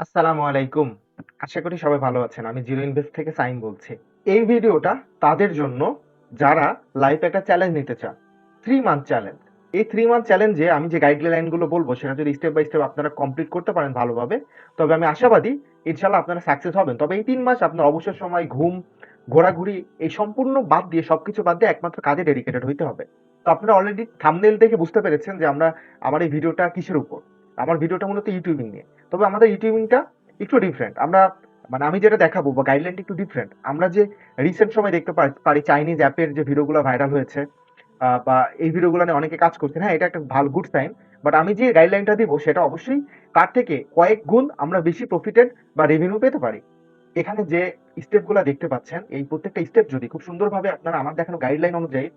আসসালামু আলাইকুম। আশা করি সবাই ভালো আছেন। আমি জিরো ইনভেস্ট থেকে সাইন বলছি। এই ভিডিওটা তাদের জন্য যারা লাইফে একটা চ্যালেঞ্জ নিতে চান। 3 মান্থ চ্যালেঞ্জ। এই 3 মান্থ চ্যালেঞ্জে আমি যে গাইডলাইন গুলো বলবো সেটা যদি স্টেপ বাই স্টেপ আপনারা কমপ্লিট করতে পারেন ভালোভাবে, তবে আমি আশাবাদী ইনশাআল্লাহ আপনারা সাকসেস হবেন। তবে এই 3 মাস আপনার অবসর সময়, ঘুম, ঘোরাঘুরি এই সম্পূর্ণ বাদ দিয়ে সবকিছু বাদ দিয়ে একমাত্র কাজে ডেডিকেটেড হইতে হবে। তো আপনারা অলরেডি থাম্বনেল দেখে বুঝতে পেরেছেন যে আমার এই ভিডিওটা কিসের উপর। আমার ভিডিওটা মূলত ইউটিউবিং নিয়ে। তবে আমাদের ইউটিউবিংটা একটু ডিফারেন্ট। আমি যেটা দেখাবো বা গাইডলাইনটা একটু ডিফারেন্ট। আমরা যে রিসেন্ট সময় দেখতে পারি চাইনিজ অ্যাপের যে ভিডিওগুলো ভাইরাল হয়েছে, বা এই ভিডিওগুলো নিয়ে অনেকে কাজ করছেন। হ্যাঁ, এটা একটা ভালো গুড সাইন। বাট আমি যে গাইডলাইনটা দিব সেটা অবশ্যই তার থেকে কয়েক গুণ আমরা বেশি প্রফিটেড বা রেভিনিউ পেতে পারি। এখানে যে স্টেপগুলো দেখতে পাচ্ছেন, এই প্রত্যেকটা স্টেপ যদি খুব সুন্দরভাবে আপনারা আমার দেখানো গাইডলাইন অনুযায়ী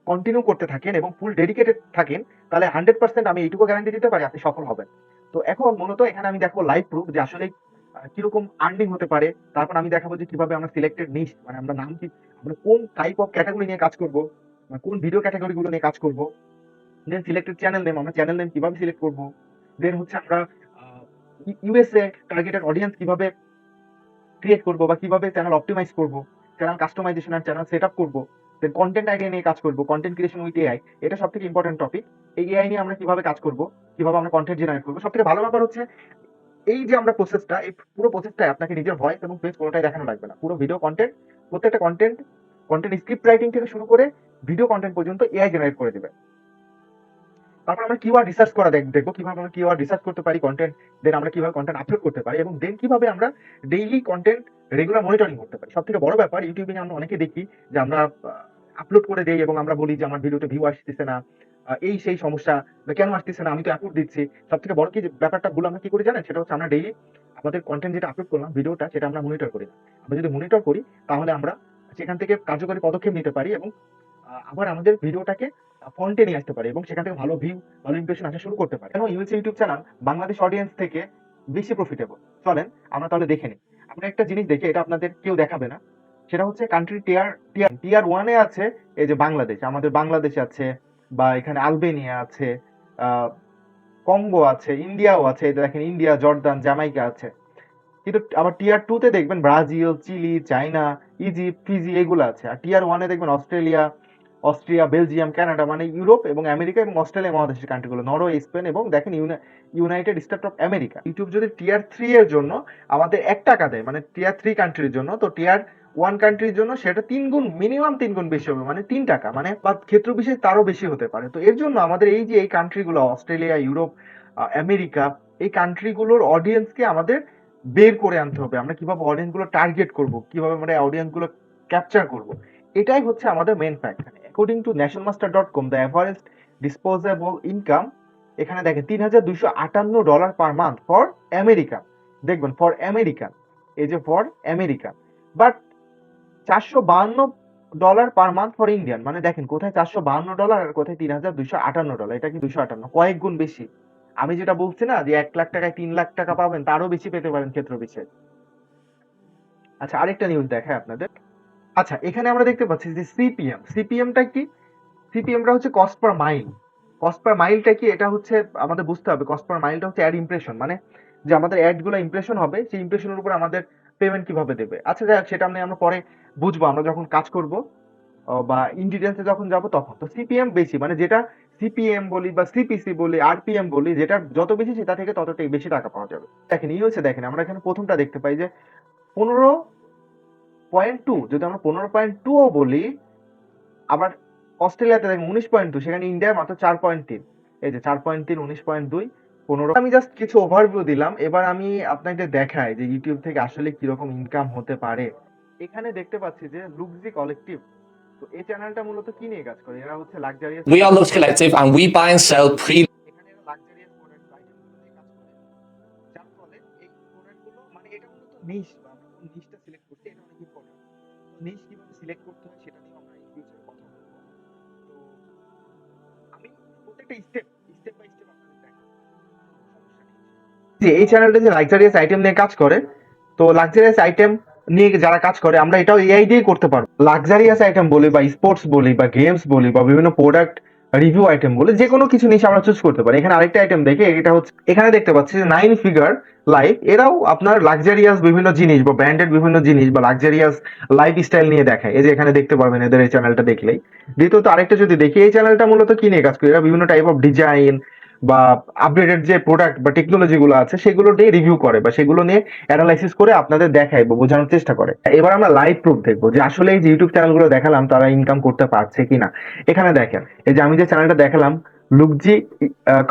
কন্টিনিউ করতে থাকেন এবং ফুল ডেডিকেটেড থাকেন, তাহলে 100% আমি এইটুকু গ্যারান্টি দিতে পারি আপনি সফল হবেন। তো এখন মূলত এখানে আমি দেখাবো লাইভ প্রুফ যে আসলে কিরকম আর্নিং হতে পারে। তারপর আমি দেখাবো যে কিভাবে আমরা সিলেক্টেড নিশ, মানে আমরা নাম কি, আমরা কোন টাইপ অফ ক্যাটাগরি নিয়ে কাজ করব, কোন ভিডিও ক্যাটাগরি গুলো নিয়ে কাজ করব। দেন সিলেক্টেড চ্যানেল নেম, আমরা চ্যানেল নেম কিভাবে সিলেক্ট করব। দেন হচ্ছে আমরা ইউএসএ টার্গেটেড অডিয়েন্স কিভাবে ক্রিয়েট করব বা কিভাবে চ্যানেল অপটিমাইজ করব, চ্যানেল কাস্টমাইজেশন আর চ্যানেল সেট আপ করবো। দেন কন্টেন্ট আইডিয়া নিয়ে কাজ করব, কন্টেন্ট ক্রিয়েশন উইথ এআই। এটা সব থেকে ইম্পর্টেন্ট টপিক। এই এআই নিয়ে আমরা কিভাবে কাজ করব, কিভাবে আমরা কন্টেন্ট জেনারেট করবো। সব থেকে ভালো ব্যাপার হচ্ছে এই যে আমরা প্রসেসটা, এই পুরো প্রসেসটাই আপনাকে নিজের ভয়েস এবং ফেস কোনোটাই দেখানো লাগবে না। পুরো ভিডিও কন্টেন্ট, প্রত্যেকটা কন্টেন্ট, কন্টেন্ট স্ক্রিপ্ট রাইটিং থেকে শুরু করে ভিডিও কন্টেন্ট পর্যন্ত এআই জেনারেট করে দিবে। তারপর আমরা কিওয়ার্ড রিসার্চ করা দেখবো কিভাবে আমরা কিওয়ার্ড রিসার্চ করতে পারি কন্টেন্ট। দেন আমরা কিভাবে কন্টেন্ট আপলোড করতে পারি এবং দেন কিভাবে আমরা ডেইলি কন্টেন্ট রেগুলার মনিটরিং করতে পারি। সব থেকে বড় ব্যাপার, ইউটিউবে আমরা অনেকে দেখি যে আমরা আপলোড করে দেই এবং আমরা বলি যে আমার ভিডিওতে ভিউ আসতেছে না, এই সেই সমস্যা, বা কেন আসতেছে না, আমি তো আপলোড দিচ্ছি। সব থেকে বড় কি যে ব্যাপারটা ভুল আমরা কি করে জানেন, সেটা হচ্ছে আমরা ডেইলি আমাদের কন্টেন্ট যেটা আপলোড করলাম ভিডিওটা, সেটা আমরা মনিটর করি না। আমরা যদি মনিটর করি তাহলে আমরা সেখান থেকে কার্যকরী পদক্ষেপ নিতে পারি এবং আবার আমাদের ভিডিওটাকে ফন্টে নিয়ে আসতে পারি এবং সেখান থেকে ভালো ভিউ, ভালো ইমপ্রেশন আসা শুরু করতে পারি। কেন US YouTube channel Bangladesh audience থেকে বেশি প্রফিটেবল। চলেন আমরা তাহলে দেখে নিই। আমরা একটা জিনিস দেখি, এটা আপনাদের কেউ দেখাবে না। সেটা হচ্ছে কান্ট্রি টিয়ার টিয়ার টিয়ার ওয়ানে আছে এই যে বাংলাদেশ, আমাদের বাংলাদেশ আছে, বা এখানে আলবেনিয়া আছে, আহ কঙ্গো আছে, ইন্ডিয়াও আছে। এই যে দেখেন ইন্ডিয়া, জর্দান, জামাইকা আছে। কিন্তু আবার টিয়ার টু তে দেখবেন Brazil, Chile, China, Egypt, Fiji এগুলো আছে। আর টিয়ার ওয়ানে দেখবেন অস্ট্রেলিয়া, অস্ট্রিয়া, বেলজিয়াম, কানাডা, মানে ইউরোপ এবং আমেরিকা এবং অস্ট্রেলিয়া মহাদেশের কান্ট্রিগুলো, নরওয়ে, স্পেন এবং দেখেন United State of America. YouTube যদি টিয়ার থ্রি এর জন্য আমাদের 1 টাকা দেয়, মানে টিয়ার থ্রি কান্ট্রির জন্য, তো টিয়ার ওয়ান কান্ট্রির জন্য সেটা 3 গুণ, মিনিমাম 3 গুণ বেশি হবে, মানে 3 টাকা, মানে বা ক্ষেত্র বিশেষ তারও বেশি হতে পারে। তো এর জন্য আমাদের এই যে এই কান্ট্রিগুলো অস্ট্রেলিয়া, ইউরোপ, আমেরিকা, এই কান্ট্রিগুলোর অডিয়েন্সকে আমাদের বের করে আনতে হবে। আমরা কিভাবে অডিয়েন্স গুলো টার্গেট করব, কিভাবে আমরা অডিয়েন্স গুলো ক্যাপচার করব, এটাই হচ্ছে আমাদের main fact. According to nationmaster.com, the average disposable income, এখানে দেখেন $3,258 পার মান্থ ফর আমেরিকা। দেখবেন ফর আমেরিকান, এই যে for American. But $452 per month for Indian. মানে দেখেন কোথায় $452 আর কোথায় $3,258। এটা কি 258, কয়েক গুণ বেশি। আমি যেটা বলছি না যে 1 লাখ টাকায় 3 লাখ টাকা পাবেন, তারও বেশি পেতে পারেন ক্ষেত্র বিশেষ। আচ্ছা, আরেকটা নিউজ দেখায় আপনাদের। আচ্ছা, এখানে আমরা দেখতে পাচ্ছি যে সিপিএম। সিপিএমটা কি? সিপিএমটা হচ্ছে cost per mile. Cost per মাইলটা কি? এটা হচ্ছে আমাদের বুঝতে হবে। কস্ট পার মাইলটা হচ্ছে অ্যাড ইমপ্রেশন, মানে যে আমাদের অ্যাড গুলো ইমপ্রেশন হবে, সেই ইমপ্রেশনের উপর আমাদের পেমেন্ট কিভাবে দেবে। আচ্ছা যাই হোক, সেটা আমরা পরে বুঝবো, আমরা যখন কাজ করব বা ইন ডিটেলসে যখন যাব তখন। তো সিপিএম বেশি, মানে যেটা সিপিএম বলি বা সিপিসি বলি, আরপিএম বলি, যেটা যত বেশি সেটা থেকে ততটাই বেশি টাকা পাওয়া যাবে। দেখেন ইউএসএ, দেখেন আমরা এখানে প্রথমটা দেখতে পাই যে 15.2, যদি আমরা 15.2ও বলি। আবার অস্ট্রেলিয়াতে দেখেন 19.2, সেখানে ইন্ডিয়ায় মাত্র 4.3। এই যে 4.3, 19.2, 15। আমি জাস্ট কিছু ওভারভিউ দিলাম। এবার আমি আপনাকে দেখাই যে ইউটিউব থেকে আসলে কিরকম ইনকাম হতে পারে। এখানে দেখতে পাচ্ছি যে লুকজি কালেক্টিভ। তো এই চ্যানেলটা মূলত কি নিয়ে কাজ করে? এরা হচ্ছে luxurious, We are Lux Collective and we buy and sell pre এখানে এরা লাক্সারিয়াস প্রোডাক্ট আইটেমগুলো নিয়ে কাজ করে। যার ফলে এই প্রোডাক্টগুলো, মানে এটা মূলত নিশ, বা আমরা কোন নিশটা সিলেক্ট করছি এটা অনেক ইম্পর্টেন্ট। তো নিশ কিভাবে সিলেক্ট করতে হয় সেটা নিয়ে আমরা ইন ফিউচারে কথা বলবো। তো আমি প্রত্যেকটা স্টেপ বাই স্টেপ আপনাদের দেখাবো, সমস্যা নেই। যে এই চ্যানেলটা যে লাক্সারিয়াস আইটেম নিয়ে কাজ করে, তো লাক্সারিয়াস আইটেম নিয়ে যারা কাজ করে, আমরা এটাও এআই দিয়ে করতে পারবো। লাক্সারিয়াস আইটেম বলি বা স্পোর্টস বলি বা গেমস বলি বা বিভিন্ন প্রোডাক্ট রিভিউ আইটেম বলে যে কোনো কিছু নিয়ে আমরা চুজ করতে পারি। এখানে আরেকটা আইটেম দেখে, এটা হচ্ছে এখানে দেখতে পাচ্ছি যে 9 ফিগার লাইফ, এরাও আপনার লাক্সারিয়াস বিভিন্ন জিনিস বা ব্র্যান্ডেড বিভিন্ন জিনিস বা লাক্সারিয়াস লাইফ স্টাইল নিয়ে দেখায়। এই যে এখানে দেখতে পারবেন এদের এই চ্যানেলটা দেখলেই। দ্বিতীয়ত আরেকটা যদি দেখি, এই চ্যানেলটা মূলত কি নিয়ে কাজ করে, এরা বিভিন্ন টাইপ অফ ডিজাইন বা আপডেটেড যে প্রোডাক্ট বা টেকনোলজি গুলো আছে সেগুলো নিয়ে রিভিউ করে বা সেগুলো নিয়ে অ্যানালাইসিস করে আপনাদের দেখায় বা বোঝানোর চেষ্টা করে। এবার আমরা লাইভ প্রুফ দেখবো যে আসলে এই যে ইউটিউব চ্যানেলগুলো দেখালাম তারা ইনকাম করতে পারছে কিনা। এখানে দেখেন, এই যে আমি যে চ্যানেলটা দেখালাম লুকজি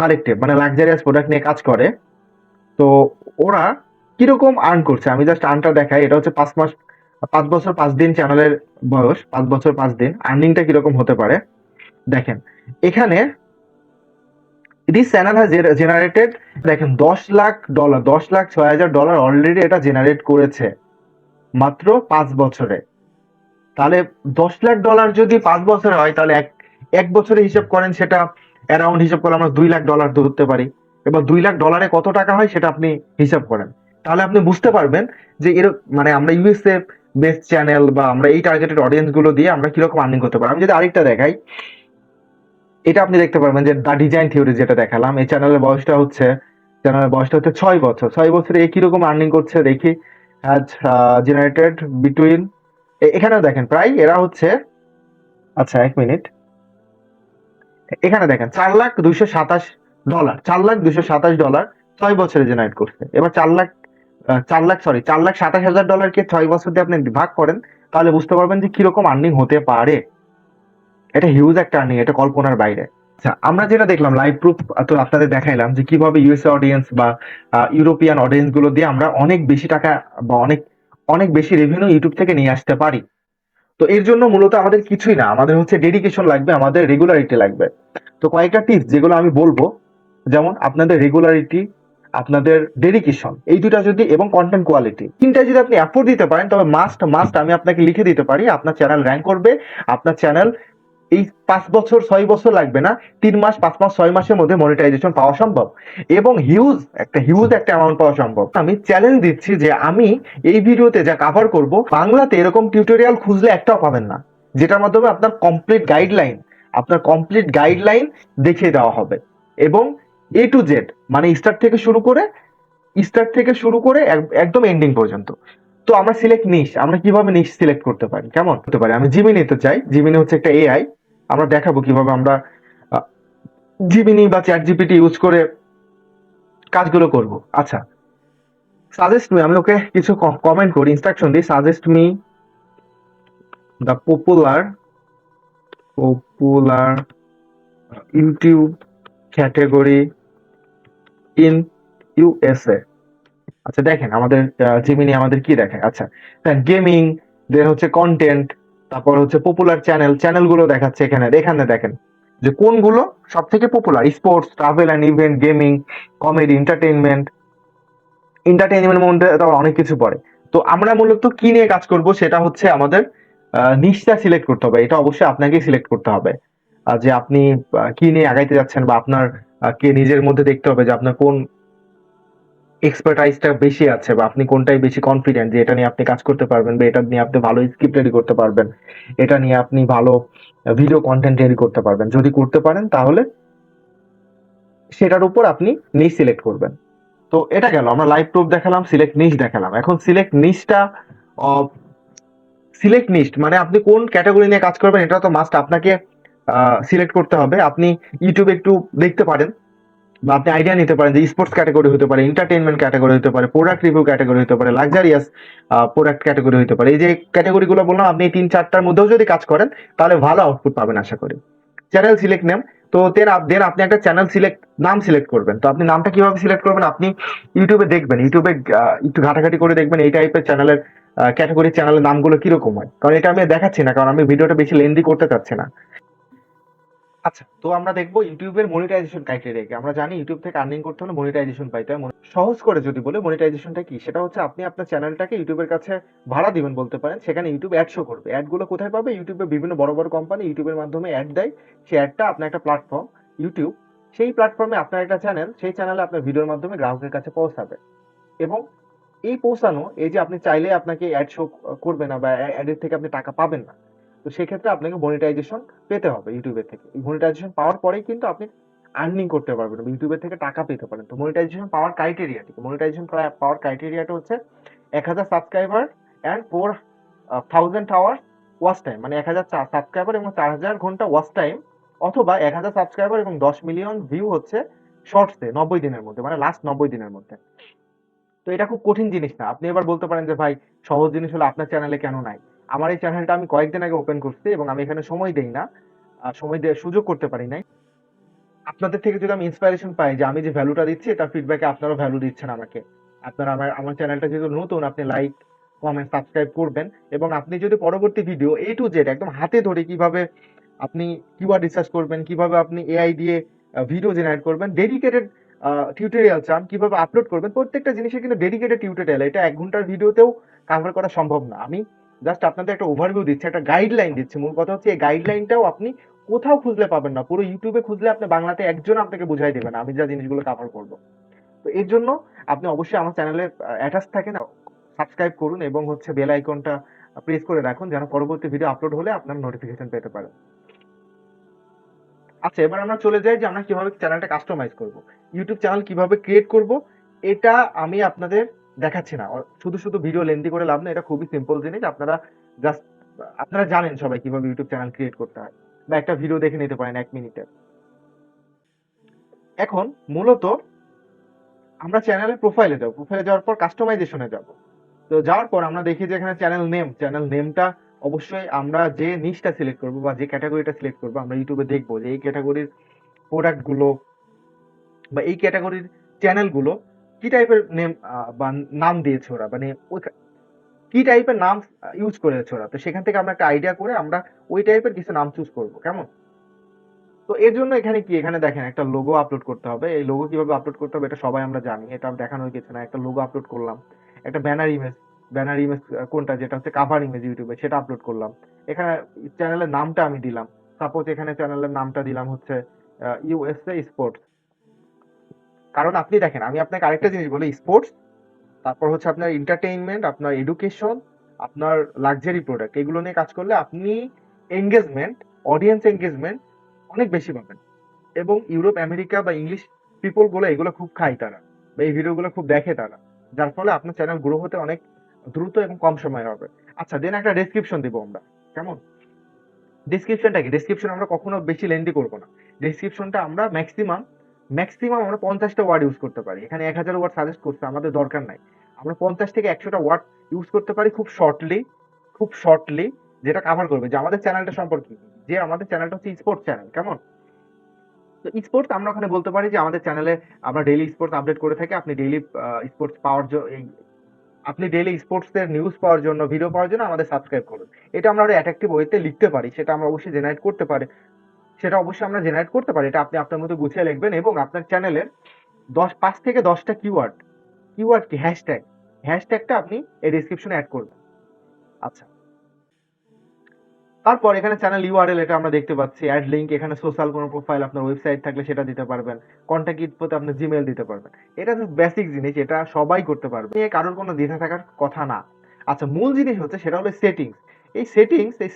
কালেক্টিভ, মানে লাক্সারিয়াস প্রোডাক্ট নিয়ে কাজ করে। তো ওরা কিরকম আর্ন করছে আমি জাস্ট আর্নটা দেখাই। এটা হচ্ছে 5 মাস, 5 বছর 5 দিন চ্যানেলের বয়স, 5 বছর 5 দিন। আর্নিংটা কিরকম হতে পারে দেখেন এখানে। দিস চ্যানেল হ্যাজ জেনারেটেড, দেখেন $10 লাখ, $10,06,000 অলরেডি এটা জেনারেট করেছে মাত্র 5 বছরে। তাহলে $10 লাখ যদি 5 বছরে হয়, তাহলে এক এক বছরে হিসাব করেন, সেটা অ্যারাউন্ড হিসাব করলে আমরা $2 লাখ ধরতে পারি। এবার $2 লাখ কত টাকা হয় সেটা আপনি হিসাব করেন, তাহলে আপনি বুঝতে পারবেন যে এর মানে আমরা ইউএসএ বেস্ট চ্যানেল বা আমরা এই টার্গেটেড অডিয়েন্স গুলো দিয়ে আমরা কিরকম আর্নিং করতে পারি। আমি যদি আরেকটা দেখাই, এটা আপনি দেখতে পারবেন যে দা ডিজাইন থিওরি যেটা দেখালাম, এই চ্যানেলের বয়সটা হচ্ছে 6 বছর। 6 বছরে এ কিরকম আর্নিং করছে দেখি। হ্যাজ জেনারেটেড বিটুইন, এখানেও দেখেন প্রায় এরা হচ্ছে, আচ্ছা 1 মিনিট, এখানে দেখেন $4,227, $4,227 6 বছরে জেনারেট করছে। এবার 4,27,000 কে 6 বছর দিয়ে আপনি ভাগ করেন, তাহলে বুঝতে পারবেন যে কিরকম আর্নিং হতে পারে। এটা হিউজ একটা আর্নিং, এটা কল্পনার বাইরে। আচ্ছা, আমরা যেটা দেখলাম লাইভ প্রুফ, তো আপনাদের দেখাইলাম যে কিভাবে ইউএসএ অডিয়েন্স বা ইউরোপিয়ান অডিয়েন্স গুলো দিয়ে আমরা অনেক বেশি টাকা বা অনেক অনেক বেশি রেভিনিউ ইউটিউব থেকে নিয়ে আসতে পারি। তো এর জন্য মূলত আমাদের কিছুই না, আমাদের হচ্ছে ডেডিকেশন লাগবে, আমাদের রেগুলারিটি লাগবে। তো কয়েকটা টিপস যেগুলো আমি বলবো, যেমন আপনাদের রেগুলারিটি, আপনাদের ডেডিকেশন, এই দুটা যদি, এবং কন্টেন্ট কোয়ালিটি, তিনটা যদি আপনি অ্যাফোর্ড দিতে পারেন, তবে মাস্ট মাস্ট আমি আপনাকে লিখে দিতে পারি আপনার চ্যানেল র্যাঙ্ক করবে। আপনার চ্যানেল এই 5 বছর 6 বছর লাগবে না, 3 মাস 5 মাস 6 মাসের মধ্যে মনিটাইজেশন পাওয়া সম্ভব এবং হিউজ একটা অ্যামাউন্ট পাওয়া সম্ভব। আমি চ্যালেঞ্জ দিচ্ছি যে আমি এই ভিডিওতে যা কভার করব, বাংলাতে এরকম টিউটোরিয়াল খুঁজলে একটাও পাবেন না, যেটার মাধ্যমে আপনার কমপ্লিট গাইডলাইন দেখিয়ে দেওয়া হবে। এবং A to Z, মানে স্টার্ট থেকে শুরু করে একদম এন্ডিং পর্যন্ত। তো আমরা কিভাবে নিশ সিলেক্ট করতে পারি, কেমন হতে পারে। আমি জিমিনি নিতে চাই, জিমিনি হচ্ছে একটা এআই। আমরা দেখাবো কিভাবে আমরা জিমিনি বা চ্যাট জিপিটি ইউজ করে কাজগুলো করব। আচ্ছা, সাজেস্ট মি, আমি ওকে কিছু কমেন্ট করি, ইনস্ট্রাকশন দিই। Suggest me the popular YouTube category in USA. আচ্ছা দেখেন আমাদের জিমিনি আমাদের কি দেখায়। আচ্ছা, গেমিং, দেন হচ্ছে কন্টেন্ট, তারপর হচ্ছে পপুলার চ্যানেলগুলো দেখাচ্ছে। এখানে দেখেন যে কোনগুলো সব থেকে popular: sports, travel and event, gaming, comedy, entertainment মধ্যে তো অনেক কিছু পড়ে। তো আমরা মূলত কি নিয়ে কাজ করব, সেটা হচ্ছে আমাদের নিশটা সিলেক্ট করতে হবে। এটা অবশ্যই আপনাকেই সিলেক্ট করতে হবে যে আপনি কি নিয়ে আগাইতে যাচ্ছেন, বা আপনার কে নিজের মধ্যে দেখতে হবে যে আপনার কোন এক্সপার্টাইজটা বেশি আছে, বা আপনি কোনটাই বেশি কনফিডেন্ট যে এটা নিয়ে আপনি কাজ করতে পারবেন, বা এটা নিয়ে আপনি ভালো স্ক্রিপ্ট রেডি করতে পারবেন, এটা নিয়ে আপনি ভালো ভিডিও কন্টেন্ট রেডি করতে পারবেন। যদি করতে পারেন তাহলে সেটার উপর আপনি নিশ সিলেক্ট করবেন। তো এটা গেল, আমরা লাইভ প্রুফ দেখালাম, সিলেক্ট নিশ দেখালাম। এখন সিলেক্ট নিশ মানে আপনি কোন ক্যাটাগরি নিয়ে কাজ করবেন, এটা তো মাস্ট আপনাকে সিলেক্ট করতে হবে। আপনি ইউটিউবে একটু দেখতে পারেন বা আপনি আইডিয়া নিতে পারেন যে স্পোর্টস ক্যাটাগরি হতে পারে, এন্টারটেইনমেন্ট ক্যাটাগরি হতে পারে, প্রোডাক্ট রিভিউ ক্যাটাগরি হতে পারে, লাক্সারিয়াস প্রোডাক্ট ক্যাটাগরি হতে পারে। এই যে ক্যাটাগরি গুলো বললাম, আপনি 3-4টার মধ্যেও যদি কাজ করেন তাহলে ভালো আউটপুট পাবেন আশা করি। চ্যানেল সিলেক্ট নেম, তো দেন আপনি একটা নাম সিলেক্ট করবেন। তো আপনি নামটা কিভাবে সিলেক্ট করবেন, আপনি ইউটিউবে দেখবেন, একটু ঘাটাঘাটি করে দেখবেন এই টাইপের চ্যানেলের নামগুলো কিরকম হয়। কারণ এটা আমি দেখাচ্ছি না, কারণ আমি ভিডিওটা বেশি লেন্দি করতে চাচ্ছি না। আচ্ছা, তো আমরা দেখবো ইউটিউবের মনিটাইজেশন ক্রাইটেরিয়া কি। আমরা জানি ইউটিউব থেকে আর্নিং করতে হলে মনিটাইজেশন পাইতে হয়। সহজ করে যদি বলে, মনিটাইজেশনটা কি, সেটা হচ্ছে আপনি আপনার চ্যানেলটাকে ইউটিউবের কাছে ভাড়া দিবেন বলতে পারেন। সেখানে ইউটিউব অ্যাড শো করবে। অ্যাড গুলো কোথায় পাবে? ইউটিউবে বিভিন্ন বড় বড় কোম্পানি ইউটিউবের মাধ্যমে অ্যাড দেয়। সেই অ্যাডটা আপনার একটা প্ল্যাটফর্ম ইউটিউব, সেই প্ল্যাটফর্মে আপনার একটা চ্যানেল, সেই চ্যানেলে আপনার ভিডিওর মাধ্যমে গ্রাহকের কাছে পৌঁছাবে। এবং এই পৌঁছানো, এই যে আপনি চাইলে আপনাকে অ্যাড শো করবে না বা অ্যাডের থেকে আপনি টাকা পাবেন না, তো সেক্ষেত্রে আপনাকে মনিটাইজেশন পেতে হবে ইউটিউবের থেকে। এই মনিটাইজেশন পাওয়ার পরেই কিন্তু আপনি আর্নিং করতে পারবেন, ইউটিউবের থেকে টাকা পেতে পারেন। তো মনিটাইজেশন পাওয়ার ক্রাইটেরিয়া কি? মনিটাইজেশন পাওয়ার ক্রাইটেরিয়াটা হচ্ছে 1000 subscriber and 4000 hour watch time, মানে 1000 সাবস্ক্রাইবার এবং 4000 ঘন্টা ওয়াচ টাইম, অথবা 1000 সাবস্ক্রাইবার এবং 10 মিলিয়ন ভিউ হচ্ছে শর্টসে 90 দিনের মধ্যে, মানে লাস্ট 90 দিনের মধ্যে। তো এটা খুব কঠিন জিনিস না। আপনি এবার বলতে পারেন যে ভাই সহজ জিনিস হলো আপনার চ্যানেলে কেন নাই? আমার এই চ্যানেলটা আমি কয়েকদিন আগে ওপেন করছি এবং আমি এখানে সময় দেই না, সময় দেওয়ার সুযোগ করতে পারি নাই। আপনাদের থেকে যদি আমি ইন্সপিরেশন পাই যে আমি যে ভ্যালুটা দিচ্ছি তার ফিডব্যাকে আপনারাও ভ্যালু দিচ্ছেন আমাকে। আপনারা আমার চ্যানেলটা যেহেতু নতুন, আপনি লাইক, কমেন্ট, সাবস্ক্রাইব করবেন এবং আপনি যদি পরবর্তী ভিডিও A to Z একদম হাতে ধরে কিভাবে আপনি কিওয়ার্ড রিসার্চ করবেন, কিভাবে আপনি এআই দিয়ে ভিডিও জেনারেট করবেন, ডেডিকেটেড টিউটোরিয়াল চান, কিভাবে আপলোড করবেন, প্রত্যেকটা জিনিসের কিন্তু ডেডিকেটেড টিউটোরিয়াল। এটা 1 ঘন্টার ভিডিওতেও কভার করা সম্ভব না। আমি জাস্ট আপনাদের একটা ওভারভিউ দিচ্ছি, একটা গাইডলাইন দিচ্ছি। মূল কথা হচ্ছে এই গাইডলাইনটাও আপনি কোথাও খুঁজলে পাবেন না। পুরো ইউটিউবে খুঁজলে আপনি বাংলাতে একজন আপনাকে বুঝাই দেবে না আমি যা জিনিসগুলো কভার করব। তো এর জন্য আপনি অবশ্যই আমার চ্যানেলে অ্যাটাচ থাকেন, সাবস্ক্রাইব করুন এবং হচ্ছে বেল আইকনটা প্রেস করে রাখুন যেন পরবর্তী ভিডিও আপলোড হলে আপনার নোটিফিকেশন পেতে পারেন। আচ্ছা, এবার আমরা চলে যাই যে আমরা কিভাবে চ্যানেলটা কাস্টমাইজ করব। ইউটিউব চ্যানেল কিভাবে ক্রিয়েট করব এটা আমি আপনাদের দেখাচ্ছি না। শুধু শুধু ভিডিও লেন্দি করে লাভ নেই, এটা খুবই সিম্পল জিনিস। জাস্ট আপনারা জানেন সবাই কিভাবে ইউটিউব চ্যানেল ক্রিয়েট করতে হয়, বা একটা ভিডিও দেখে নিতে পারেন 1 মিনিটের। এখন মূলত আমরা চ্যানেলের প্রোফাইলে যাব, প্রোফাইলে যাওয়ার পর কাস্টমাইজেশনে যাব। তো যাওয়ার পর আমরা দেখি যে এখানে চ্যানেল নেমটা অবশ্যই আমরা যে নিশটা সিলেক্ট করব বা যে ক্যাটাগরিটা সিলেক্ট করব, আমরা ইউটিউবে দেখবো যে এই ক্যাটাগরির প্রোডাক্ট গুলো বা এই ক্যাটাগরির চ্যানেলগুলো কি টাইপের নেম বা নাম দিয়েছে ওরা, মানে কি টাইপের নাম ইউজ করেছে ওরা। তো সেখান থেকে আমরা একটা আইডিয়া করে আমরা ওই টাইপের কিছু নাম চুজ করব, কেমন? তো এর জন্য এখানে কি, এখানে দেখেন একটা লোগো আপলোড করতে হবে। এই লোগো কিভাবে আপলোড করতে হবে এটা সবাই আমরা জানি, এটা দেখানোর কিছু না। একটা লোগো আপলোড করলাম, একটা ব্যানার ইমেজ কোনটা, যেটা হচ্ছে কাভার ইমেজ ইউটিউবে, সেটা আপলোড করলাম। এখানে চ্যানেলের নামটা আমি দিলাম, সাপোজ এখানে চ্যানেলের নামটা দিলাম হচ্ছে ইউএসএ স্পোর্টস। কারণ আপনি দেখেন, আমি আপনাকে আরেকটা জিনিস বলি, স্পোর্টস, তারপর হচ্ছে আপনার এন্টারটেইনমেন্ট, আপনার এডুকেশন, আপনার লাক্সারি প্রোডাক্ট, এগুলো নিয়ে কাজ করলে আপনি অডিয়েন্স এঙ্গেজমেন্ট অনেক বেশি পাবেন। এবং ইউরোপ, আমেরিকা বা ইংলিশ পিপল গুলো এগুলো খুব খায় তারা, বা এই ভিডিওগুলো খুব দেখে তারা, যার ফলে আপনার চ্যানেল গ্রো হতে অনেক দ্রুত এবং কম সময় হবে। আচ্ছা, দেন একটা ডেসক্রিপশন দিব আমরা, কেমন? ডেসক্রিপশনটা কি? ডেসক্রিপশন আমরা কখনো বেশি লেন্দি করব না। ডেসক্রিপশনটা আমরা ম্যাক্সিমাম আমরা 50টা ওয়ার্ড ইউজ করতে পারি। এখানে 1000 ওয়ার্ড সাজেস্ট করতে আমাদের দরকার নাই। আমরা 50 থেকে 100টা ওয়ার্ড ইউজ করতে পারি খুব শর্টলি, যেটা কভার করবে যে আমাদের চ্যানেলটা সম্পর্কে কি। যে আমাদের চ্যানেলটা হচ্ছে স্পোর্টস চ্যানেল, কেমন? তো স্পোর্টস আমরা ওখানে বলতে পারি যে আমাদের চ্যানেলে আমরা ডেইলি স্পোর্টস আপডেট করে থাকি। আপনি ডেইলি স্পোর্টস এর নিউজ পাওয়ার জন্য, ভিডিও পাওয়ার জন্য আমাদের সাবস্ক্রাইব করুন। এটা আমরা আরো অ্যাট্রাকটিভ ওয়েতে লিখতে পারি, সেটা আমরা অবশ্যই জেনারেট করতে পারি। এটা আপনি আপনার মতো গুছিয়ে লিখবেন এবং আপনার চ্যানেলের 5 থেকে 10টা কিওয়ার্ড কি, হ্যাশট্যাগটা আপনি এই ডেসক্রিপশনে অ্যাড করবেন। আচ্ছা, তারপর এখানে চ্যানেল ইউআরএল, এটা আমরা দেখতে পাচ্ছি। অ্যাড লিংক, এখানে সোশ্যাল কোনো প্রোফাইল, আপনার ওয়েবসাইট থাকলে সেটা দিতে পারবেন। কন্ট্যাক্ট ইনফোতে আপনার জিমেইল দিতে পারবেন। এটা তো বেসিক জিনিস, এটা সবাই করতে পারবে, নিয়ে কারোর কোনো দ্বিধা থাকার কথা না। আচ্ছা, মূল জিনিস হচ্ছে সেটা হলো সেটিংস। এই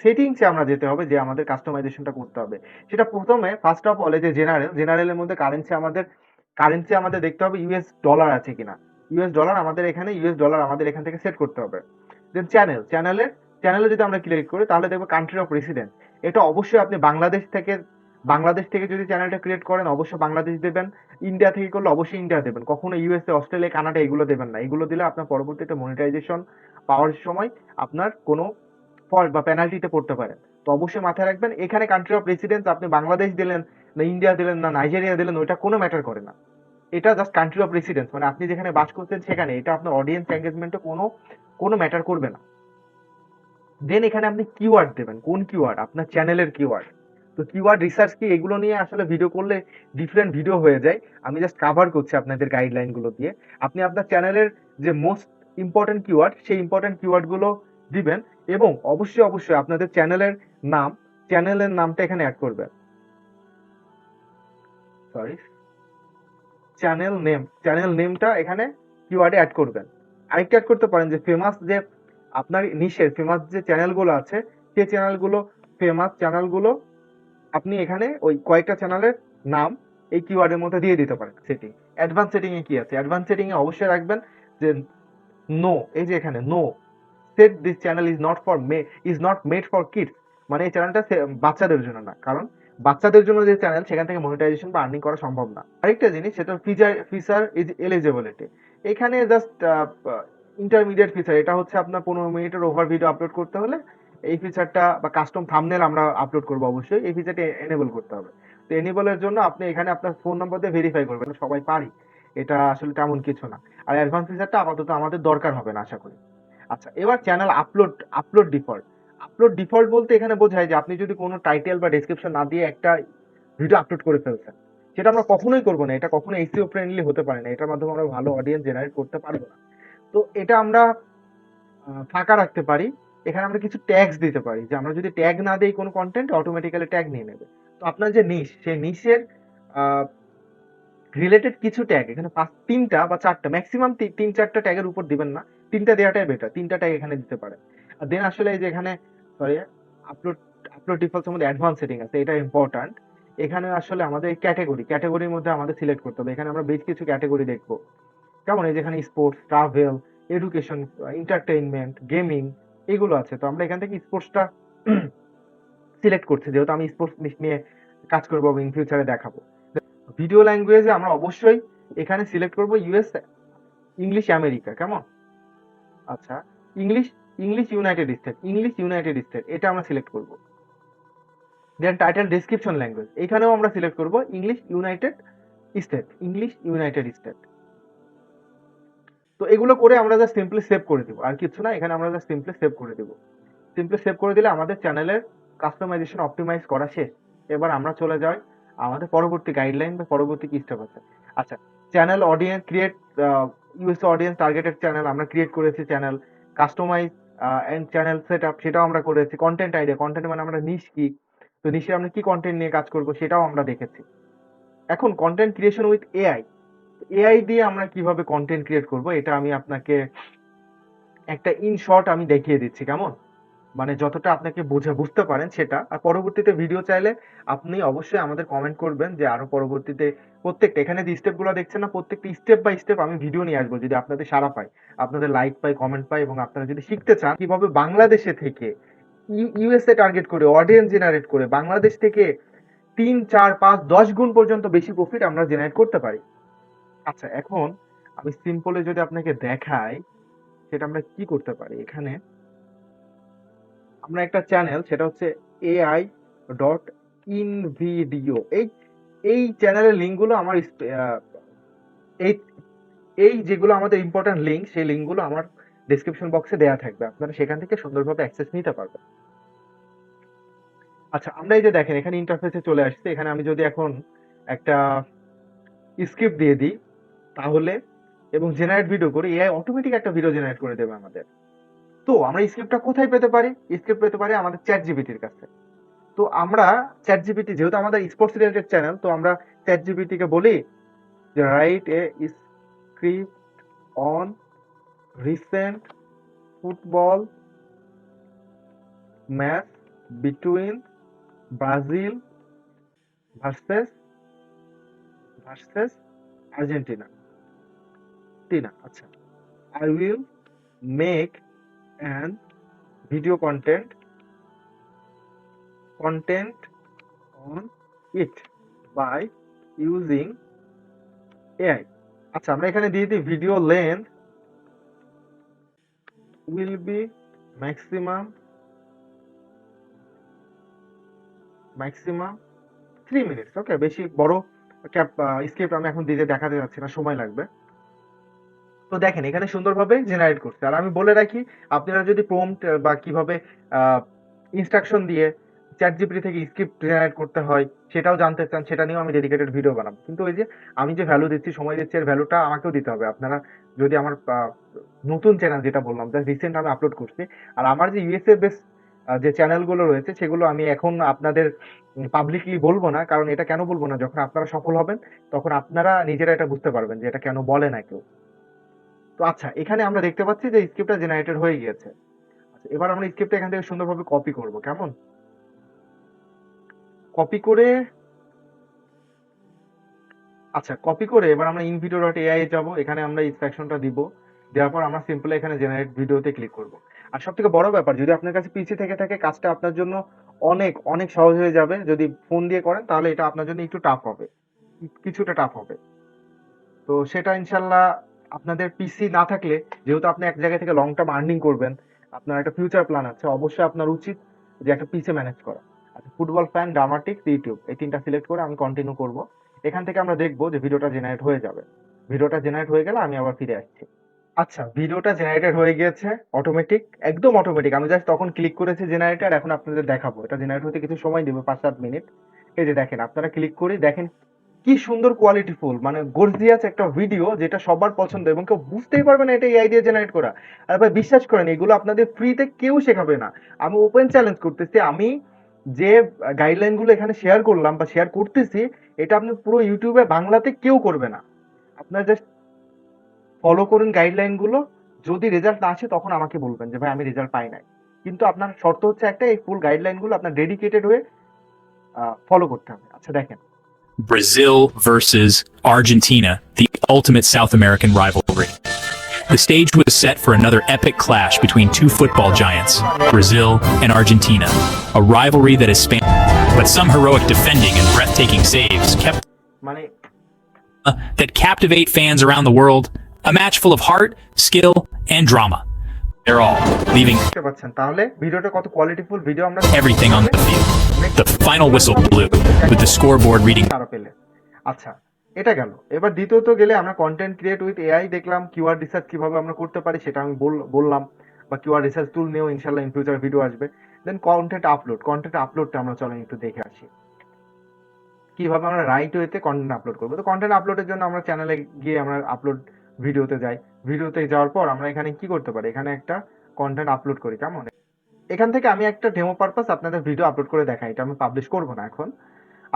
সেটিংসে আমরা যেতে হবে, যে আমাদের কাস্টমাইজেশনটা করতে হবে। সেটা প্রথমে ফার্স্ট অফ অল, এই যে জেনারেলের মধ্যে কারেন্সি আমাদের দেখতে হবে ইউএস ডলার আছে কিনা। ইউএস ডলার আমাদের এখান থেকে সেট করতে হবে। দেন চ্যানেলে যদি আমরা ক্লিক করি তাহলে দেখবো কান্ট্রি অফ রেসিডেন্স। এটা অবশ্যই আপনি বাংলাদেশ থেকে যদি চ্যানেলটা ক্রিয়েট করেন অবশ্যই বাংলাদেশ দেবেন। ইন্ডিয়া থেকে করলে অবশ্যই ইন্ডিয়া দেবেন। কখনো ইউএসএ, অস্ট্রেলিয়া, কানাডা এগুলো দেবেন না। এগুলো দিলে আপনার পরবর্তীতে মনিটাইজেশন পাওয়ার সময় আপনার কোনো ফল্ট বা পেনাল্টিতে পড়তে পারেন। তো অবশ্যই মাথায় রাখবেন, এখানে কান্ট্রি অফ রেসিডেন্স আপনি বাংলাদেশ দিলেন না ইন্ডিয়া দিলেন না নাইজেরিয়া দিলেন, ওইটা কোনো ম্যাটার করে না। এটা জাস্ট কান্ট্রি অফ রেসিডেন্স, মানে আপনি যেখানে বাস করছেন সেখানে। এটা আপনার অডিয়েন্স এঙ্গেজমেন্টে কোনো ম্যাটার করবে না। দেন এখানে আপনি কিওয়ার্ড দেবেন, কোন কিওয়ার্ড, আপনার চ্যানেলের কিওয়ার্ড। তো কিওয়ার্ড রিসার্চ কি, এগুলো নিয়ে আসলে ভিডিও করলে ডিফারেন্ট ভিডিও হয়ে যায়। আমি জাস্ট কাভার করছি আপনাদের গাইডলাইন গুলো দিয়ে। আপনি আপনার চ্যানেলের যে মোস্ট ইম্পর্টেন্ট কিওয়ার্ড, সেই ইম্পর্টেন্ট কিওয়ার্ড গুলো দিবেন এবং অবশ্যই আপনাদের চ্যানেলের নামটা এখানে অ্যাড করবেন। সরি, চ্যানেল নেমটা এখানে কিওয়ার্ডে অ্যাড করবেন। আরেকটা অ্যাড করতে পারেন যে আপনার ফেমাস যে চ্যানেলগুলো আছে, সেই চ্যানেলগুলো ফেমাস চ্যানেলগুলো আপনি এখানে ওই কয়েকটা চ্যানেলের নাম এই কিওয়ার্ডের মধ্যে দিয়ে দিতে পারেন। সেটিং, অ্যাডভান্স সেটিং এ কি আছে? অ্যাডভান্স সেটিং এ অবশ্যই রাখবেন যে নো, এই যে এখানে no set this channel is not made for kids, মানে এই চ্যানেলটা বাচ্চাদের জন্য না, কারণ বাচ্চাদের জন্য যে চ্যানেল সেখান থেকে মনিটাইজেশন বা আর্নিং করা সম্ভব না। আরেকটা জিনিস, সেটা ফিচার ইজ এলিজিবিলিটি। এখানে জাস্ট ইন্টারমিডিয়েট ফিচার, এটা হচ্ছে আপনার 15 মিনিটের ওভার ভিডিও আপলোড করতে হলে এই ফিচারটা বা কাস্টম থাম্বনেল আমরা আপলোড করবো, অবশ্যই এই ফিচারটা এনেবল করতে হবে। তো এনেবলের জন্য আপনি এখানে আপনার ফোন নম্বর দিয়ে ভেরিফাই করবেন, সবাই পারি, এটা আসলে তেমন কিছু না। আর অ্যাডভান্স ফিচারটা আপাতত আমাদের দরকার হবে না আশা করি। আচ্ছা, এবার channel upload default. Upload default বলতে এখানে বোঝায় যে আপনি যদি কোনো টাইটেল বা ডেসক্রিপশন না দিয়ে একটা ভিডিও আপলোড করে ফেলছেন, সেটা আমরা কখনোই করবো না, এটা কখনো এসইও ফ্রেন্ডলি হতে পারে না, এটার মাধ্যমে আমরা ভালো অডিয়েন্স জেনারেট করতে পারবো না। তো এটা আমরা ফাঁকা রাখতে পারি। এখানে আমরা কিছু ট্যাগস দিতে পারি, যে আমরা যদি ট্যাগ না দেই কোনো কন্টেন্ট, অটোমেটিক্যালি ট্যাগ নিয়ে নেবে। তো আপনার যে নিশ, সেই নিশের রিলেটেড কিছু ট্যাগ এখানে 3টা বা 4টা, ম্যাক্সিমাম 3-4টা ট্যাগের উপর দিবেন না, 3টা দেওয়াটাই বেটার। 3টা ট্যাগ এখানে দিতে পারেন। আর দেন আসলে এই যে এখানে সরি, আপলোড আপলোড ডিফল্টস মধ্যে অ্যাডভান্স সেটিং আছে, এটা ইম্পর্ট্যান্ট। এখানে আসলে আমাদের ক্যাটাগরির মধ্যে আমাদের সিলেক্ট করতে হবে। এখানে আমরা বেশ কিছু ক্যাটাগরি দেখবো, কেমন, এই যেখানে sports, travel, education, entertainment, gaming, এগুলো আছে। তো আমরা এখান থেকে স্পোর্টসটা সিলেক্ট করছি, যেহেতু আমি স্পোর্টস নিয়ে কাজ করবো এবং ইন ফিউচারে দেখাবো। ভিডিও ল্যাঙ্গুয়েজে আমরা অবশ্যই এখানে সিলেক্ট করব ইউএস, ইংলিশ আমেরিকা, কেমন। আচ্ছা, ইংলিশ ইংলিশ ইউনাইটেড স্টেট এটা আমরা সিলেক্ট করব। দেন টাইটেল ডেসক্রিপশন ল্যাঙ্গুয়েজ, এখানেও আমরা সিলেক্ট করব ইংলিশ ইউনাইটেড স্টেট। তো এগুলো করে আমরা জাস্ট সিম্পলি সেভ করে দিব, আর কিছু না। এখানে আমরা জাস্ট সিম্পলি সেভ করে দিব। সিম্পলি সেভ করে দিলে আমাদের চ্যানেলের কাস্টমাইজেশন অপটিমাইজ করা শেষ। এবার আমরা চলে যাই আমাদের পরবর্তী গাইডলাইন বা পরবর্তী কি স্টেপ আছে। আচ্ছা, channel audience create, US audience targeted channel আমরা ক্রিয়েট করেছি, channel customise and channel setup সেটাও আমরা করেছি। কন্টেন্ট আইডিয়া, কন্টেন্ট মানে আমরা নিশ কি, তো নিশে আমরা কি কন্টেন্ট নিয়ে কাজ করব সেটাও আমরা দেখেছি। এখন content creation with AI, AI দিয়ে আমরা কিভাবে কন্টেন্ট ক্রিয়েট করব এটা আমি আপনাকে একটা ইন শর্ট আমি দেখিয়ে দিচ্ছি, কেমন, মানে যতটা আপনাকে বুঝতে পারেন সেটা। আর পরবর্তীতে ভিডিও চাইলে আপনি অবশ্যই আমাদের কমেন্ট করবেন, যে আরো পরবর্তীতে প্রত্যেকটা এখানে যে স্টেপগুলো দেখছেন না, প্রত্যেকটা স্টেপ বাই স্টেপ আমি ভিডিও নিয়ে আসবো, যদি আপনাদের সাড়া পাই, আপনাদের লাইক পাই, কমেন্ট পাই, এবং আপনারা যদি শিখতে চান কিভাবে বাংলাদেশে থেকে ইউএসএ টার্গেট করে অডিয়েন্স জেনারেট করে বাংলাদেশ থেকে 3, 4, 5, 10 গুণ পর্যন্ত বেশি প্রফিট আমরা জেনারেট করতে পারি। আচ্ছা, এখন আমি সিম্পলে যদি আপনাকে দেখাই সেটা আমরা কি করতে পারি। এখানে আমরা একটা চ্যানেল, সেটা হচ্ছে AI.InVideo, এই চ্যানেলের লিঙ্কগুলো আমার এই এই যেগুলো আমাদের ইম্পর্টেন্ট লিঙ্ক, সেই লিঙ্কগুলো আমার ডেসক্রিপশন বক্সে দেওয়া থাকবে, আপনারা সেখান থেকে সুন্দরভাবে অ্যাক্সেস নিতে পারবেন। আচ্ছা, আমরা এই যে দেখেন এখানে ইন্টারফেসে চলে আসছে। এখানে আমি যদি এখন একটা স্ক্রিপ্ট দিয়ে দিই তাহলে, এবং জেনারেট ভিডিও করি, এআই অটোমেটিক একটা ভিডিও জেনারেট করে দেবে আমাদের। তো আমরা স্ক্রিপ্টটা কোথায় পেতে পারি? স্ক্রিপ্ট পেতে পারি আমাদের চ্যাট জিপিটির কাছে। তো আমরা চ্যাট জিপিটি, যেহেতু আমাদের স্পোর্টস রিলেটেড চ্যানেল, তো আমরা চ্যাট জিপিটি কে বলি যে write a script on recent football match between Brazil versus versus Argentina. আচ্ছা, I will make an video content on it by using AI. আচ্ছা, আমরা এখানে দিয়ে দিই video length will be maximum 3 minutes. Okay, বেশি বড় স্ক্রিপ্ট আমি এখন দিতে দেখাতে যাচ্ছি না, সময় লাগবে। তো দেখেন এখানে সুন্দরভাবে জেনারেট করছে। আর আমি বলে রাখি, আপনারা যদি প্রম্পট বা কিভাবে ইনস্ট্রাকশন দিয়ে চ্যাট জিপিটি থেকে স্ক্রিপ্ট জেনারেট করতে হয় সেটাও জানতে চান, সেটা নিয়েও আমি ডেডিকেটেড ভিডিও বানাবো। কিন্তু ওই যে আমি যে ভ্যালু দিচ্ছি, সময় দিচ্ছি, এর ভ্যালুটা আমাকেও দিতে হবে। আপনারা যদি আমার নতুন চ্যানেল, যেটা বললাম যে রিসেন্ট আমি আপলোড করছি, আর আমার যে ইউএসএ বেস যে চ্যানেলগুলো রয়েছে সেগুলো আমি এখন আপনাদের পাবলিকলি বলবো না। কারণ এটা কেন বলবো না, যখন আপনারা সফল হবেন তখন আপনারা নিজেরা এটা বুঝতে পারবেন যে এটা কেন বলে না কেউ। তো আচ্ছা, এখানে আমরা দেখতে পাচ্ছি যে স্ক্রিপ্টটা জেনারেটেড হয়ে গিয়েছে। আচ্ছা, এবার আমরা স্ক্রিপ্টটা এখান থেকে সুন্দরভাবে কপি করব, কেমন। কপি করে আচ্ছা কপি করে এবার আমরা invideo.ai এ যাব, এখানে আমরা ইনস্ট্রাকশনটা দিব, দেওয়ার পর আমরা সিম্পলি এখানে জেনারেট ভিডিওতে ক্লিক করব। আর সব থেকে বড় ব্যাপার, যদি আপনার কাছে পিসি থেকে থাকে কাজটা আপনার জন্য অনেক অনেক সহজ হয়ে যাবে। যদি ফোন দিয়ে করেন তাহলে এটা আপনার জন্য একটু টাফ হবে, কিছুটা টাফ হবে। তো সেটা ইনশাল্লাহ আপনাদের পিসি না থাকলে, যেহেতু আপনি এক জায়গা থেকে লং টার্ম আর্নিং করবেন, আপনার একটা ফিউচার প্ল্যান আছে, অবশ্যই আপনার উচিত যে একটা পিসি ম্যানেজ করা। আচ্ছা, ফুটবল ফ্যান, ড্রামাটিক্স, ইউটিউব, এই তিনটা সিলেক্ট করে আমি কন্টিনিউ করব। এখান থেকে আমরা দেখবো যে ভিডিওটা জেনারেট হয়ে যাবে। ভিডিওটা জেনারেট হয়ে গেলে আমি আবার ফিরে আসছি। আচ্ছা, ভিডিওটা জেনারেটেড হয়ে গিয়েছে, অটোমেটিক, একদম অটোমেটিক। আমি জাস্ট তখন ক্লিক করেছি জেনারেটর, এখন আপনাদের দেখাবো। এটা জেনারেট হতে কিছু সময় দেবে, 5-7 মিনিট। এই যে দেখেন, আপনারা ক্লিক করে দেখেন কি সুন্দর কোয়ালিটিফুল, মানে গর্জিয়াস একটা ভিডিও, যেটা সবার পছন্দ এবং কেউ বুঝতেই পারবে না এটা এআই দিয়ে জেনারেট করা। আর ভাই বিশ্বাস করেন, এগুলো আপনাদের ফ্রিতে কেউ শেখাবে না। আমি ওপেন চ্যালেঞ্জ করতেছি, আমি যে গাইডলাইন গুলো এখানে শেয়ার করলাম বা শেয়ার করতেছি, এটা আপনি পুরো ইউটিউবে বাংলাতে কেউ করবে না। আপনার জাস্ট ফলো করুন গাইডলাইন গুলো। যদি রেজাল্ট না আসে তখন আমাকে বলবেন যে ভাই আমি রেজাল্ট পাই নাই। কিন্তু আপনার শর্ত হচ্ছে একটা, এই ফুল গাইডলাইন গুলো আপনার ডেডিকেটেড হয়ে ফলো করতে হবে। আচ্ছা দেখেন, Brazil versus Argentina, the ultimate South American rivalry. The stage was set for another epic clash between two football giants, Brazil and Argentina, a rivalry that has spanned, but some heroic defending and breathtaking saves kept মানে that captivate fans around the world, a match full of heart, skill, and drama. They're all leaving বুঝতে পারছেন তাহলে ভিডিওটা কত কোয়ালিটিফুল video আমরা everything on the field. The final whistle blew, with the scoreboard reading তারা পেলে। আচ্ছা, এটা গেল। এবার দ্বিতীয়ত গেলে আমরা কন্টেন্ট ক্রিয়েট উইথ এআই দেখলাম, কিওয়ার্ড রিসার্চ কিভাবে আমরা করতে পারি সেটা আমি বললাম, বা কিওয়ার্ড রিসার্চ টুল নিয়েও ইনশাল্লাহ ইন ফিউচার ভিডিও আসবে। দেন কন্টেন্ট আপলোডটা আমরা চলেন একটু দেখে আসি, কিভাবে আমরা রাইট ওয়েতে কন্টেন্ট আপলোড করবো। তো কন্টেন্ট আপলোডের জন্য আমরা চ্যানেলে গিয়ে আমরা আপলোড ভিডিওতে যাই। ভিডিওতে যাওয়ার পর আমরা এখানে কি করতে পারি, এখানে একটা কন্টেন্ট আপলোড করি। কেমন, এখান থেকে আমি একটা ডেমো পারপাস আপনাদের ভিডিও আপলোড করে দেখাই, এটা আমি পাবলিশ করবো না এখন।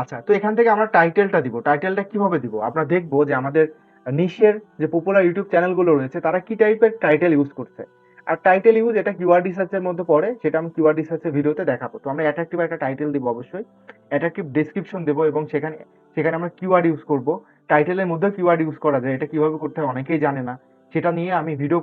আচ্ছা, তো এখান থেকে আমরা টাইটেলটা দিব। টাইটেলটা কিভাবে দিব, আমরা দেখবো যে আমাদের নিশের যে পপুলার ইউটিউব চ্যানেলগুলো রয়েছে তারা কি টাইপের টাইটেল ইউজ করছে। আর টাইটেল ইউজ এটা কিওয়ার্ড রিসার্চের মধ্যে পড়ে, সেটা আমি কিওয়ার্ড রিসার্চের ভিডিওতে দেখাবো। তো আমরা অ্যাট্রাকটিভ একটা টাইটেল দিব, অবশ্যই অ্যাট্রাকটিভ ডেসক্রিপশন দেবো, এবং সেখানে সেখানে আমরা কিওয়ার্ড ইউজ করব। টাইটেলের মধ্যে কিওয়ার্ড ইউজ করা যায়, এটা কিভাবে করতে হয় অনেকেই জানে না। সেটা নিয়ে আমি ভিডিও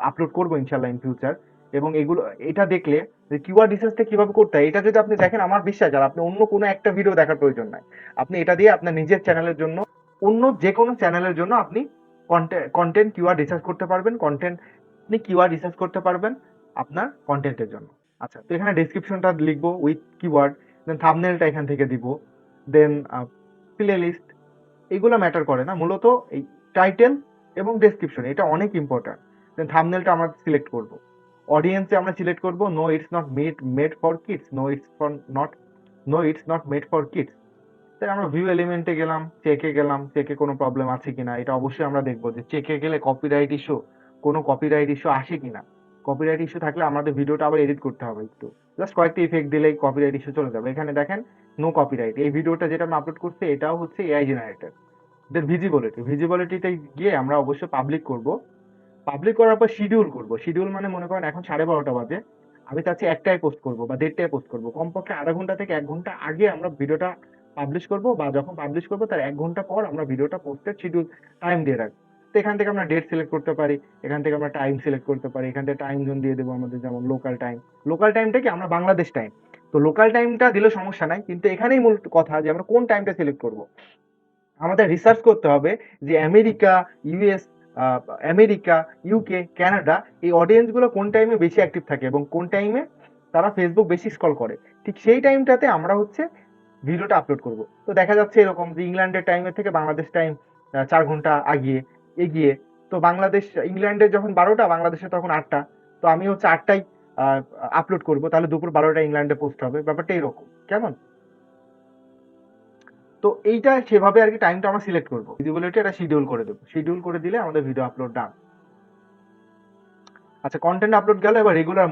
আপলোড করবো ইনশাল্লাহ ইন ফিউচার। এবং এগুলো, এটা দেখলে যে কিওয়ার্ড রিসার্চটা কিভাবে করতে হয়, এটা যদি আপনি দেখেন, আমার বিশ্বাস আর আপনি অন্য কোনো একটা ভিডিও দেখার প্রয়োজন নাই। আপনি এটা দিয়ে আপনার নিজের চ্যানেলের জন্য, অন্য যে কোনো চ্যানেলের জন্য আপনি কন্টেন্ট কিওয়ার্ড রিসার্চ করতে পারবেন। আপনি কিওয়ার্ড রিসার্চ করতে পারবেন আপনার কন্টেন্টের জন্য। আচ্ছা, তো এখানে ডেসক্রিপশনটা লিখবো উইথ কিওয়ার্ড, দেন থাম্বনেলটা এখান থেকে দিব, দেন প্লে লিস্ট। এগুলো ম্যাটার করে না, মূলত এই টাইটেল এবং ডেসক্রিপশন এটা অনেক ইম্পর্ট্যান্ট। দেন থাম্বনেলটা আমরা সিলেক্ট করব। অডিয়েন্সে আমরা সিলেক্ট করব no it's not made for kids, no it's not made for kids. তাই আমরা ভিউ এলিমেন্টে গেলাম, চেকে কোনো প্রবলেম আছে কিনা, এটা অবশ্যই আমরা দেখবো যে চেকে গেলে কোনো কপিরাইট ইস্যু আসে কিনা। কপিরাইট ইস্যু থাকলে আমাদের ভিডিওটা আবার এডিট করতে হবে একটু, জাস্ট কয়েকটা ইফেক্ট দিলেই কপিরাইট ইস্যু চলে যাবে। এখানে দেখেন নো কপিরাইট। এই ভিডিওটা যেটা আমি আপলোড করছি এটাও হচ্ছে এআই জেনারেটেড। দেন ভিজিবিলিটিতে গিয়ে আমরা অবশ্যই পাবলিক করব। পাবলিক করার পর শিডিউল মানে মনে করেন এখন 12:30 বাজে, আমি চাচ্ছি 1টায় পোস্ট করব বা 1:30টায় পোস্ট করব। কমপক্ষে আধা ঘন্টা থেকে 1 ঘন্টা আগে আমরা ভিডিওটা পাবলিশ করব, বা যখন পাবলিশ করব তার 1 ঘন্টা পর আমরা ভিডিওটা পোস্টের শিডিউল টাইম দিয়ে রাখবো। তো এখান থেকে আমরা ডেট সিলেক্ট করতে পারি, এখান থেকে আমরা টাইম সিলেক্ট করতে পারি, এখান থেকে টাইম জোন দিয়ে দেবো আমাদের, যেমন লোকাল টাইমটা কি আমরা বাংলাদেশ টাইম। তো লোকাল টাইমটা দিলে সমস্যা নাই, কিন্তু এখানেই মূল কথা যে আমরা কোন টাইমটা সিলেক্ট করব। আমাদের রিসার্চ করতে হবে যে আমেরিকা, ইউকে, কানাডা, এই অডিয়েন্স গুলো কোন টাইমে বেশি অ্যাক্টিভ থাকে এবং কোন টাইমে তারা ফেসবুক বেশি স্ক্রল করে। ঠিক সেই টাইমটাতে আমরা হচ্ছে ভিডিওটা আপলোড করব। তো দেখা যাচ্ছে এরকম যে ইংল্যান্ডের টাইমের থেকে বাংলাদেশ টাইম 4 ঘন্টা এগিয়ে। তো ইংল্যান্ডের যখন 12টা, বাংলাদেশে তখন 8টা। তো আমি হচ্ছে 8টায় আপলোড করব, তাহলে দুপুর 12টায় ইংল্যান্ডে পোস্ট হবে। ব্যাপারটা এরকম, কেমন? তো এইটা সেভাবে আর কি টাইমটা আমরা সিলেক্ট করবো। ভিজিবিলিটি এটা শিডিউল করে দেবো, শিডিউল করে দিলে আমাদের ভিডিও আপলোড ডান। আচ্ছা, কন্টেন্ট আপলোড গেল। এবার রেগুলার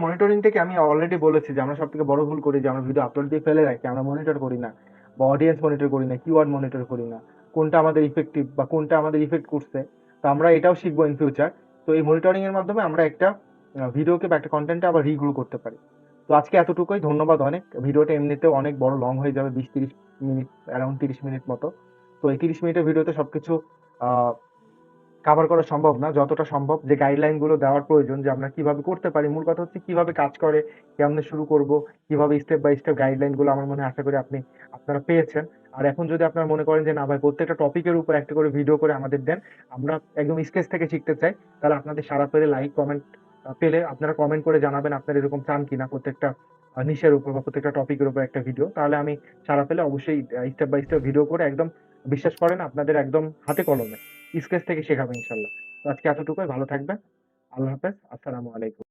মনিটরিং থেকে আমি অলরেডি বলেছি যে আমরা সব থেকে বড় ভুল করি যে আমরা ভিডিও আপলোড দিয়ে ফেলে রাখি, আমরা মনিটর করি না, বা অডিয়েন্স মনিটর করি না, কিওয়ার্ড মনিটর করি না, কোনটা আমাদের ইফেক্টিভ বা কোনটা আমাদের ইফেক্ট করছে। তো আমরা এটাও শিখবো ইন ফিউচার। তো এই মনিটরিং এর মাধ্যমে আমরা একটা ভিডিওকে বা একটা কন্টেন্টে আবার রিগ্রো করতে পারি। তো আজকে এতটুকুই, ধন্যবাদ অনেক। ভিডিওটা এমনিতেও অনেক বড় লং হয়ে যাবে, 20-30 মিনিট, অ্যারাউন্ড 30 মিনিট মতো। তো এই 30 মিনিটের ভিডিওতে সবকিছু কাভার করা সম্ভব না। যতটা সম্ভব যে গাইডলাইন গুলো দেওয়ার প্রয়োজন, যে আমরা কিভাবে করতে পারি, মূল কথা হচ্ছে কিভাবে কাজ করে, কেমনে শুরু করব, কিভাবে স্টেপ বাই স্টেপ গাইডলাইন গুলো, আমার মনে হয় আশা করি আপনারা পেয়েছেন। আর এখন যদি আপনারা মনে করেন যে না ভাই প্রত্যেকটা টপিকের উপর একটা করে ভিডিও করে আমাদের দেন, আমরা একদম স্কেচ থেকে শিখতে চাই, তাহলে আপনাদের সারা পেলে লাইক কমেন্ট পেলে আপনারা কমেন্ট করে জানাবেন আপনারা এরকম চান কিনা প্রত্যেকটা নিশের উপর বা প্রত্যেকটা টপিকের উপর একটা ভিডিও। তাহলে আমি সারা পেলে অবশ্যই স্টেপ বাই স্টেপ ভিডিও করে একদম, বিশ্বাস করেন আপনাদের একদম হাতে কলমে স্কেচ থেকে শেখাবো ইনশাল্লাহ। তো আজকে এতটুকুই, ভালো থাকবেন। আল্লাহ হাফেজ, আসসালামু আলাইকুম।